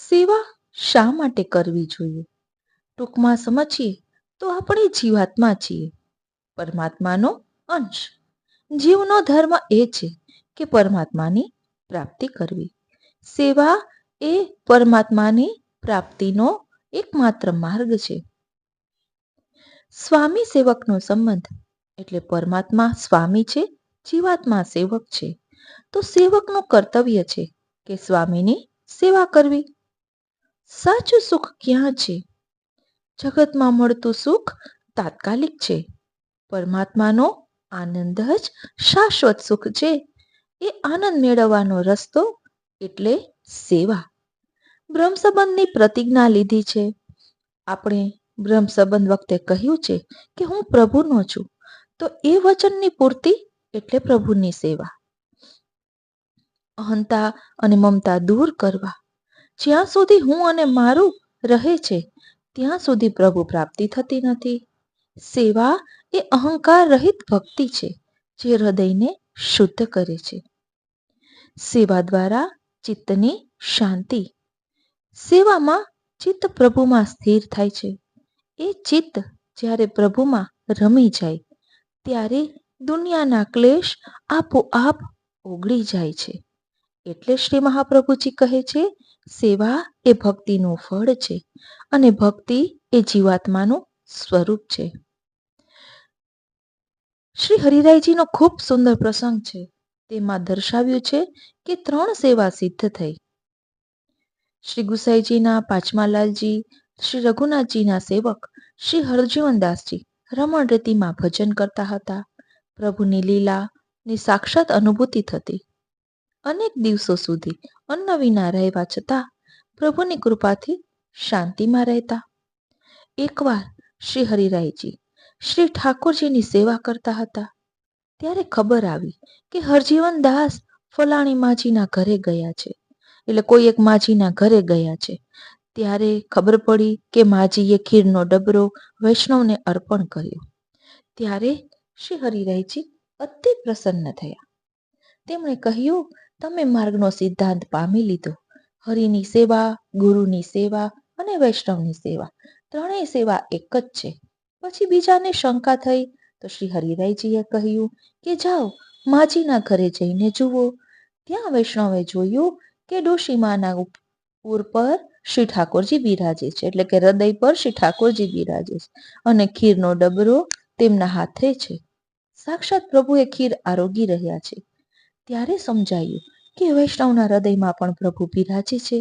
સેવા શા માટે કરવી જોઈએ? ટૂંકમાં સમજીએ તો આપણે જીવાત્મા છીએ, પરમાત્માનો અંશ. જીવનો ધર્મ એ છે કે પરમાત્માની પ્રાપ્તિ કરવી. સેવા એ પરમાત્માની પ્રાપ્તિનો એકમાત્ર માર્ગ છે. સ્વામી સેવકનો સંબંધ એટલે પરમાત્મા સ્વામી છે, જીવાત્મા સેવક છે. તો સેવકનું કર્તવ્ય છે કે સ્વામીની સેવા કરવી. સાચું સુખ ક્યાં છે? જગતમાં મળતું સુખ તાત્કાલિક છે. પરમાત્માનો આનંદ જ શાશ્વત સુખ છે. એ આનંદ મેળવવાનો રસ્તો એટલે સેવા. બ્રહ્મ સંબંધની પ્રતિજ્ઞા લીધી છે. આપણે બ્રહ્મ સંબંધ વખતે કહ્યું છે કે હું પ્રભુનો છું. તો એ વચનની પૂર્તિ એટલે પ્રભુની સેવા. અહંતા અને મમતા દૂર કરવા. જ્યાં સુધી હું અને મારું રહે છે ત્યાં સુધી પ્રભુ પ્રાપ્તિ થતી નથી. સેવા એ અહંકાર રહિત ભક્તિ છે જે હૃદયને શુદ્ધ કરે છે. સેવા દ્વારા ચિત્તની શાંતિ. સેવામાં ચિત્ત પ્રભુમાં સ્થિર થાય છે. એ ચિત્ત જ્યારે પ્રભુમાં રમી જાય ત્યારે દુનિયાના ક્લેશ આપોઆપ ઓગળી જાય છે. એટલે શ્રી મહાપ્રભુજી કહે છે, સેવા એ ભક્તિનું ફળ છે અને ભક્તિ એ જીવાત્માનું સ્વરૂપ છે. શ્રી હરિરાયજીનો ખૂબ સુંદર પ્રસંગ છે. તેમાં દર્શાવ્યું છે કે 3 સેવા સિદ્ધ થઈ. શ્રી ગુસાઈજીના પાંચમાલાલજી, શ્રી રઘુનાથજીના સેવક શ્રી હરજીવનદાસજી રમણ રીતિમાં ભજન કરતા હતા. પ્રભુની લીલાની સાક્ષાત અનુભૂતિ થતી. અનેક દિવસો સુધી અન્ન વિના રહેવા છતાં પ્રભુની કૃપાથી શાંતિમાં રહેતા. એકવાર શ્રી હરિરાયજી શ્રી ઠાકોરજીની સેવા કરતા હતા. ત્યારે ખબર આવી કે હરજીવનદાસ ફલાણી માજીના ઘરે ગયા છે. એટલે કોઈ એક માજીના ઘરે ગયા છે. ત્યારે ખબર પડી કે માજીએ ખીરનો ડબરો વૈષ્ણવને અર્પણ કર્યો. ત્યારે શ્રી હરિરાયજી અતિ પ્રસન્ન થયા. તેમણે કહ્યું, તમે માર્ગનો સિદ્ધાંત પામી લીધો. હરિની સેવા, ગુરુની સેવા અને વૈષ્ણવની સેવા, ત્રણેય સેવા એક જ છે. પછી બીજાને શંકા થઈ તો શ્રી હરિરાયજીએ કહ્યું કે જાઓ માજીના ઘરે જઈને જુઓ. ત્યાં વૈષ્ણવે જોયું કે ડોશીમાના ઉર પર શ્રી ઠાકોરજી બિરાજે છે, એટલે કે હૃદય પર શ્રી ઠાકોરજી બિરાજે છે અને ખીરનો ડબરો તેમના હાથે છે. સાક્ષાત પ્રભુએ ખીર આરોગી રહ્યા છે. ત્યારે સમજાયું કે વૈષ્ણવના હૃદયમાં પણ પ્રભુ બિરાજે છે.